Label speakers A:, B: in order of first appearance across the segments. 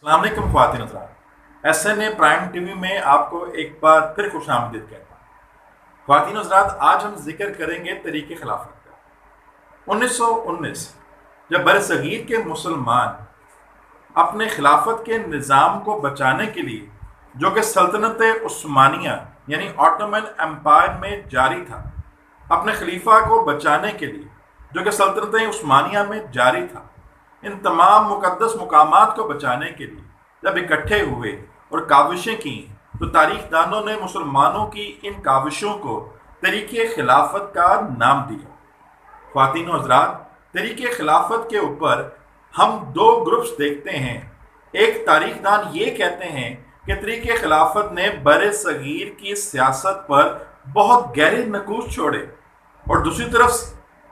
A: السلام علیکم خواتین حضرات، ایس این اے پرائم ٹی وی میں آپ کو ایک بار پھر خوش آمدید کہتا ہوں۔ خواتین حضرات، آج ہم ذکر کریں گے طریق خلافت کا۔ 1919 جب بر صغیر کے مسلمان اپنے خلافت کے نظام کو بچانے کے لیے، جو کہ سلطنت عثمانیہ یعنی آٹومن امپائر میں جاری تھا، اپنے خلیفہ کو بچانے کے لیے جو کہ سلطنت عثمانیہ میں جاری تھا، ان تمام مقدس مقامات کو بچانے کے لیے جب اکٹھے ہوئے اور کاوشیں کیں، تو تاریخ دانوں نے مسلمانوں کی ان کاوشوں کو طریق خلافت کا نام دیا۔ خواتین و حضرات، طریق خلافت کے اوپر ہم دو گروپس دیکھتے ہیں۔ ایک تاریخ دان یہ کہتے ہیں کہ طریق خلافت نے بر صغیر کی سیاست پر بہت گہرے نقوش چھوڑے، اور دوسری طرف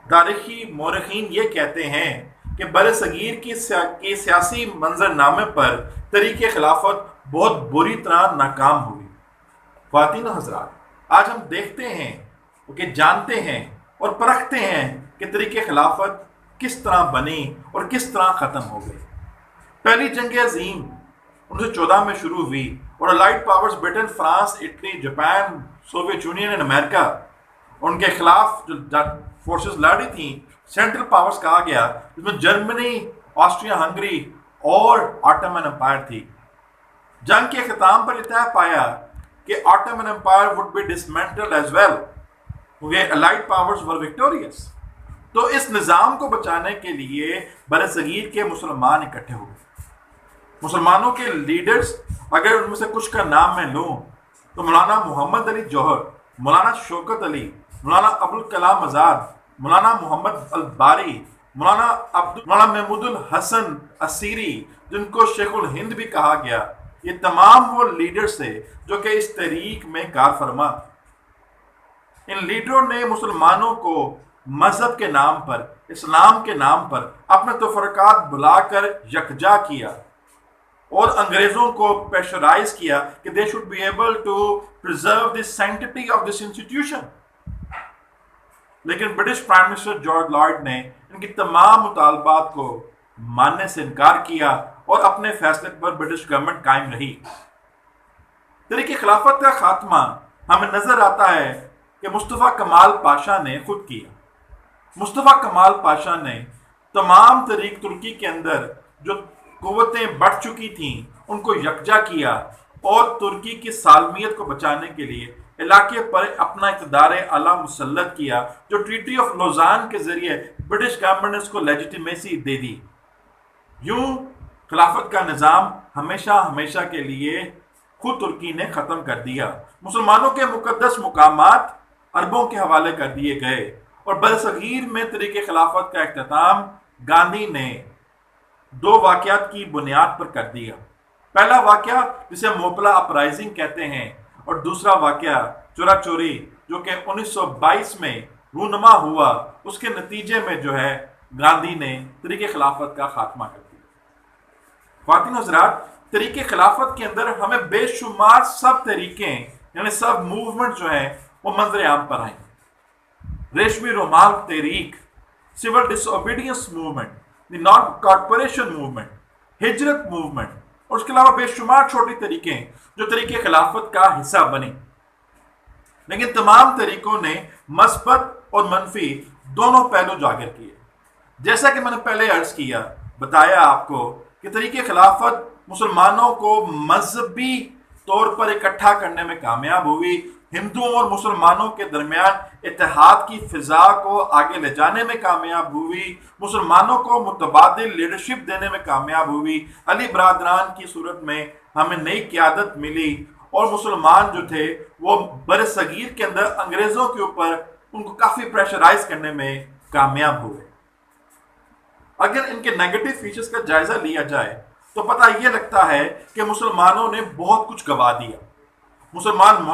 A: تاریخی مورخین یہ کہتے ہیں کہ بر صغیر کی سیاسی منظر نامے پر طریق خلافت بہت بری طرح ناکام ہوئی۔ خواتین و حضرات، آج ہم دیکھتے ہیں کہ جانتے ہیں اور پرکھتے ہیں کہ طریق خلافت کس طرح بنی اور کس طرح ختم ہو گئی۔ پہلی جنگ عظیم 1914 میں شروع ہوئی، اور allied powers Britain, France, Italy, Japan, Soviet Union اور امریکہ، ان کے خلاف جو فورسز لڑ رہی تھیں، سینٹرل پاورز کہا گیا، جس میں جرمنی، آسٹریا ہنگری اور آٹومن امپائر تھی۔ جنگ کے اختتام پر یہ طے پایا کہ Ottoman Empire would be dismantled as well، کیونکہ allied powers were victorious۔ تو اس نظام کو بچانے کے لیے بر صغیر کے مسلمان اکٹھے ہوئے۔ مسلمانوں کے لیڈرز، اگر ان میں سے کچھ کا نام میں لوں تو مولانا محمد علی جوہر، مولانا شوکت علی، مولانا ابوالکلام آزاد، مولانا محمد الباری، مولانا محمود الحسن اسیری، جن کو شیخ الہند بھی کہا گیا، یہ تمام وہ لیڈرز تھے جو کہ اس تحریک میں کار فرما تھے۔ ان لیڈروں نے مسلمانوں کو مذہب کے نام پر، اسلام کے نام پر اپنے تفرقات بلا کر یکجا کیا، اور انگریزوں کو پریشرائز کیا کہ they should be able to preserve the sanctity of this institution۔ لیکن British prime minister George lord نے ان کی تمام مطالبات کو ماننے سے انکار کیا، اور اپنے فیصلے پر برٹش گورنمنٹ قائم رہی۔ طریق خلافت کا خاتمہ ہمیں نظر آتا ہے کہ مصطفیٰ کمال پاشا نے خود کیا۔ مصطفیٰ کمال پاشا نے تمام طریق ترکی کے اندر جو قوتیں بڑھ چکی تھیں ان کو یکجا کیا، اور ترکی کی سالمیت کو بچانے کے لیے علاقے پر اپنا اقتدار اعلیٰ مسلط کیا، جو ٹریٹی آف لوزان کے ذریعے برٹش گورنمنٹ نے اس کو لیجیٹیمیسی دے دی۔ یوں خلافت کا نظام ہمیشہ ہمیشہ کے لیے خود ترکی نے ختم کر دیا۔ مسلمانوں کے مقدس مقامات عربوں کے حوالے کر دیے گئے، اور برصغیر میں طریق خلافت کا اختتام گاندھی نے دو واقعات کی بنیاد پر کر دیا۔ پہلا واقعہ جسے موپلا اپرائزنگ کہتے ہیں، اور دوسرا واقعہ چورا چوری، جو کہ 1922 میں رونما ہوا، اس کے نتیجے میں جو ہے گاندھی نے طریق خلافت کا خاتمہ کر دیا۔ خواتین حضرات، طریق خلافت کے اندر ہمیں بے شمار سب طریقیں یعنی سب موومنٹ جو ہیں وہ منظر عام پر آئیں۔ ریشمی رومال تحریک، سول ڈس اوبیڈینس موومنٹ، دی نان کارپوریشن موومنٹ، ہجرت موومنٹ، اور اس کے علاوہ بے شمار چھوٹی طریقیں جو طریق خلافت کا حصہ بنی۔ لیکن تمام طریقوں نے مثبت اور منفی دونوں پہلو اجاگر کیے۔ جیسا کہ میں نے پہلے عرض کیا، بتایا آپ کو کہ طریق خلافت مسلمانوں کو مذہبی طور پر اکٹھا کرنے میں کامیاب ہوئی، ہندوؤں اور مسلمانوں کے درمیان اتحاد کی فضا کو آگے لے جانے میں کامیاب ہوئی، مسلمانوں کو متبادل لیڈرشپ دینے میں کامیاب ہوئی، علی برادران کی صورت میں ہمیں نئی قیادت ملی، اور مسلمان جو تھے وہ بر صغیر کے اندر انگریزوں کے اوپر ان کو کافی پریشرائز کرنے میں کامیاب ہوئے۔ اگر ان کے نیگیٹو فیچرز کا جائزہ لیا جائے تو پتہ یہ لگتا ہے کہ مسلمانوں نے بہت کچھ گوا دیا۔ مسلمان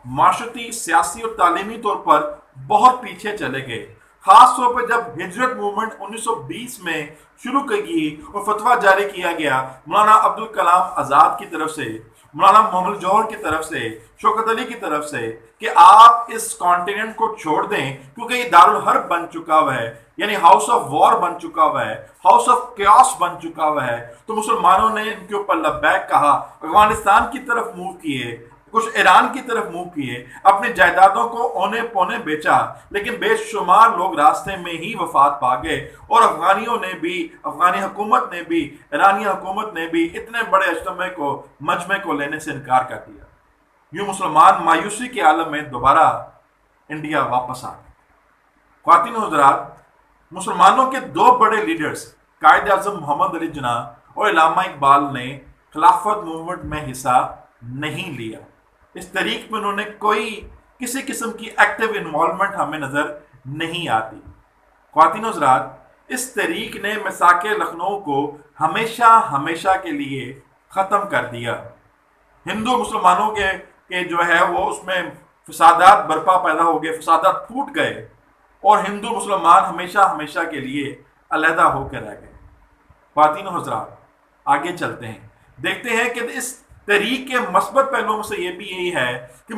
A: معاشرتی، سیاسی اور تعلیمی طور پر بہت پیچھے چلے گئے، خاص طور پر جب ہجرت موومنٹ 1920 میں شروع کی گئی اور فتویٰ جاری کیا گیا مولانا ابوالکلام آزاد کی طرف سے، مولانا محمد جوہر کی طرف سے، شوکت علی کی طرف سے، کہ آپ اس کانٹیننٹ کو چھوڑ دیں کیونکہ یہ دارالحرب بن چکا ہوا ہے، یعنی ہاؤس آف وار بن چکا ہوا ہے، ہاؤس آف کیاس بن چکا ہوا ہے۔ تو مسلمانوں نے ان کے اوپر لبیک کہا، افغانستان کی طرف موو کیے، کچھ ایران کی طرف موو کیے، اپنی جائیدادوں کو اونے پونے بیچا، لیکن بے شمار لوگ راستے میں ہی وفات پا گئے، اور افغانیوں نے بھی، افغانی حکومت نے بھی، ایرانی حکومت نے بھی اتنے بڑے مجمع کو لینے سے انکار کر دیا۔ یوں مسلمان مایوسی کے عالم میں دوبارہ انڈیا واپس آ گئے۔ خواتین و حضرات، مسلمانوں کے دو بڑے لیڈرز قائد اعظم محمد علی جناح اور علامہ اقبال نے خلافت موومنٹ میں حصہ نہیں لیا۔ اس تحریک میں انہوں نے کسی قسم کی ایکٹیو انوالومنٹ ہمیں نظر نہیں آتی۔ خواتین و حضرات، اس تحریک نے میثاق لکھنؤ کو ہمیشہ کے لیے ختم کر دیا۔ ہندو مسلمانوں کے جو ہے وہ اس میں فسادات برپا پیدا ہو گئے، فسادات پھوٹ گئے، اور ہندو مسلمان ہمیشہ کے لیے علیحدہ ہو کے رہ گئے۔ خواتین و حضرات، آگے چلتے ہیں، دیکھتے ہیں کہ اس تحریک کے مثبت پہلوؤں میں سے یہ بھی یہی ہے کہ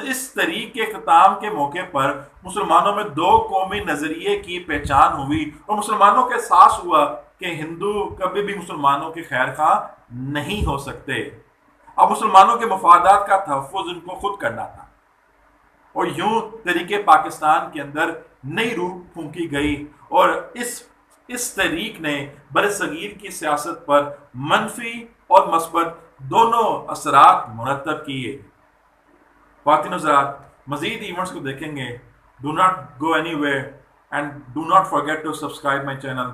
A: اس تحریک کے اختتام کے موقع پر مسلمانوں میں دو قومی نظریے کی پہچان ہوئی، اور مسلمانوں کے احساس ہوا کہ ہندو کبھی بھی مسلمانوں کے خیر خواہ نہیں ہو سکتے۔ اب مسلمانوں کے مفادات کا تحفظ ان کو خود کرنا تھا، اور یوں تحریک پاکستان کے اندر نئی روح پھونکی گئی، اور اس تحریک نے برصغیر کی سیاست پر منفی اور مثبت دونوں اثرات مرتب کیے۔ خواتین و حضرات، مزید ایونٹس کو دیکھیں گے۔ Do not go anywhere and do not forget to subscribe my channel.